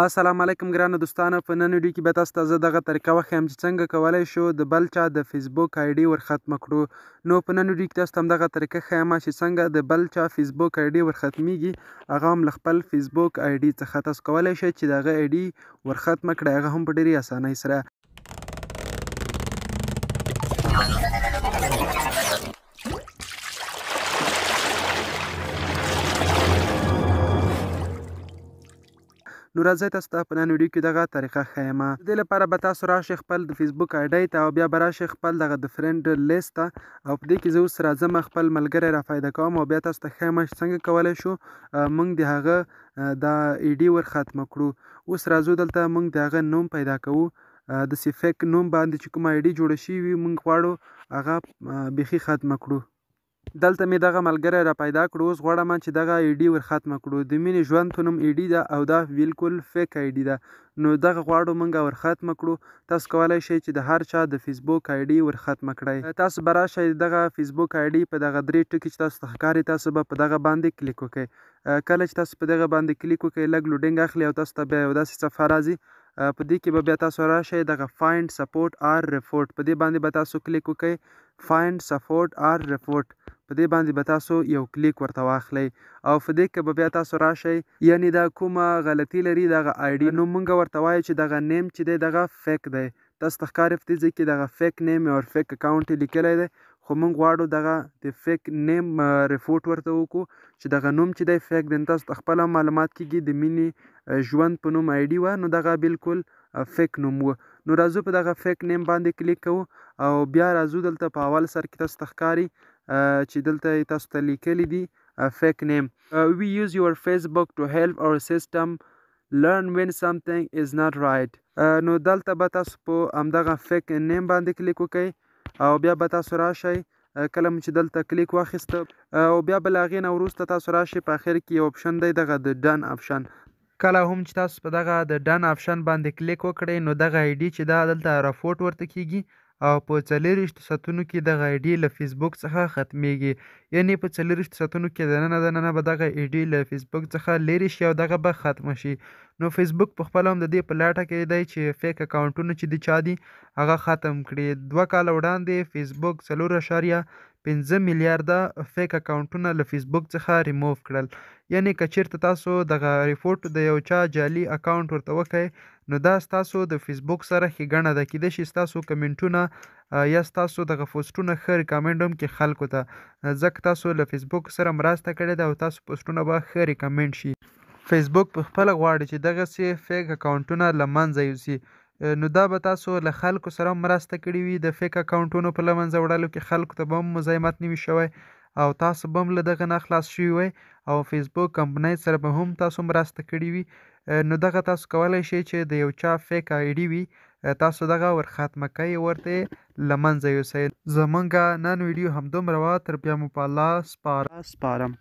السلام علیکم ګرانو دوستانو، په نن ویډیو کې به تاسو ته زه دغه طریقه وښیم چې څنګه کولی شو د بل چا د فیسبوک آی ډي ورختمه کړو. نو په نن ویډیو کې تاسو ته همدغه طریقه ښیم چې څنګه د بل چا فیسبوک آی ډي ورختمیږي، هغه هم له خپل فیسبوک آی ډي څخه. تاسو کولی شئ چې د هغه آی ډي ورختمه کړئ، هغه هم په ډېرې اسانۍ سره. نو راځئ تاسو ته په نن ویډیو کې دغه طریقه ښیم. د دې لپاره به تاسو راشئ خپل د فیسبوک آی ډي ته او بیا به راشئ خپل دغه د فرینډ لیست ته، او په دې کې زه اوس راځم خپل ملګری را پیدا کوم او بیا تاسو ته ښیم چې څنګه کولی شو موږ د هغه دا آی ډي ورختمه کړو. اوس راځو دلته موږ د هغه نوم پیدا کوو. داسې فیک نوم باندې چې کوم آی ډي جوړه شوې وي موږ غواړو هغه بیخي ختمه کړو. دلته مې دغه ملګری را پیدا کړو. اوس غواړم چې دغه آی ډي ورختمه کړو. د مینې ژوند په نوم آی ډي ده او دا بالکل فیک آی ډي ده. نو دغه غواړو موږ ورختمه کړو. تاسو کولی شئ چې د هر چا د فیسبوک آی ډي ورختمه کړئ. تاسو به راشئ دغه فیسبوک آی ډي په دغه درې ټکي چې تاسو ته ښکاري، تاسو به په دغه باندې کلیک وکړئ. کله چې تاسو په دغه باندې کلیک وکړئ لږ لوډینګ اخلي او تاسو ته بیا یو داسې صفحه راځي. په دې کې به بیا تاسو راشئ دغه فایند سپورټ آر ریپورټ، په دې باندې به تاسو کلیک وکړئ. فایند سپورټ آر ریپورټ په دې باندې به تاسو یو کلیک ورته واخلئ او په دې کې به بیا تاسو راشئ، یعنې دا کومه غلطي لري دغه آی ډي، نو موږ ورته وایو چې دغه نیم چې دی دغه فیک دی. تاسو ته ښکاري په دې ځای کې دغه فیک نیم او فیک اکاونټ یې لیکلی دی، خو موږ غواړو دغه د فیک نیم ریپورټ ورته وکړو چې دغه نوم چې دی فیک دی. تاسو ته خپله معلومات کېږي د مینې ژوند په نوم آی ډي وه، نو دغه بالکل فیک نوم و. نو راځو په دغه فیک نیم باندې کلیک کوو او بیا راځو دلته په اول سر کې تاسو ته ښکاري چې دلته تاسو ته لیکلی دي فیک نیم. We use your Facebook to help our system learn when something is not right. نو دلته به تاسو په همدغه فیک نیم باندې کلیک وکئ او بیا به تاسو راشئ. کله مو چې دلته کلیک واخیسته او بیا به له هغې نه وروسته تاسو راشئ په اخر کې یو اپشن دی دغه د ډن اپشن. کله هم چې تاسو په دغه د ډن اپشن باندې کلیک وکړئ نو دغه آی ډي چې دا دلته راپورټ ورته کیږي او په 24 ساعتونو کې دغه آی ډي له فیسبوک څخه ختمیږي. یعنې په 24 ساعتونو کې دننه به دغه آی ډي له فیسبوک څخه لیرې شي او دغه به ختمه شي. نو فیسبوک پخپله هم د دې په لټه کې دی چې فیک اکاونټونه چې د چا دي هغه ختم کړي. 2 کاله وړاندې فیسبوک 4.5 میلیارده فیک اکاونټونه له فیسبوک څخه ریموف کړل. یعنې که چیرته تاسو دغه ریپورټ د یو چا جعلي اکاونټ ورته وکئ نو دا ستاسو د فیسبوک سره ښېګڼه ده. کیدای شي ستاسو کمنټونه یا ستاسو دغه پوسټونه ښه ریکمنډ هم کړي خلکو ته، ځکه تاسو له فیسبوک سره مرسته کړې ده او تاسو پوسټونه به ښه ریکمنډ شي. فیسبوک پخپله غواړي چې دغسې فیک اکاونټونه له منځه یوسي. نو دا به تاسو له خلکو سره هم مرسته کړې وي د فیک اکاونټونو په له منځه وړلو کې، خلکو ته به هم مزاحمت نه وي شوی او تاسو به هم له دغه نه خلاص شوي وئ او فیسبوک کمپنۍ سره به هم تاسو مرسته کړې وي. نو دغه تاسو کولی شئ چې د یو چا فیک آی ډي وي تاسو دغه ورختمه کئ، ورته له منځه یوسئ. زمونږ نن ویډیو همدومره وه، تر بیا مو په الله سپارم.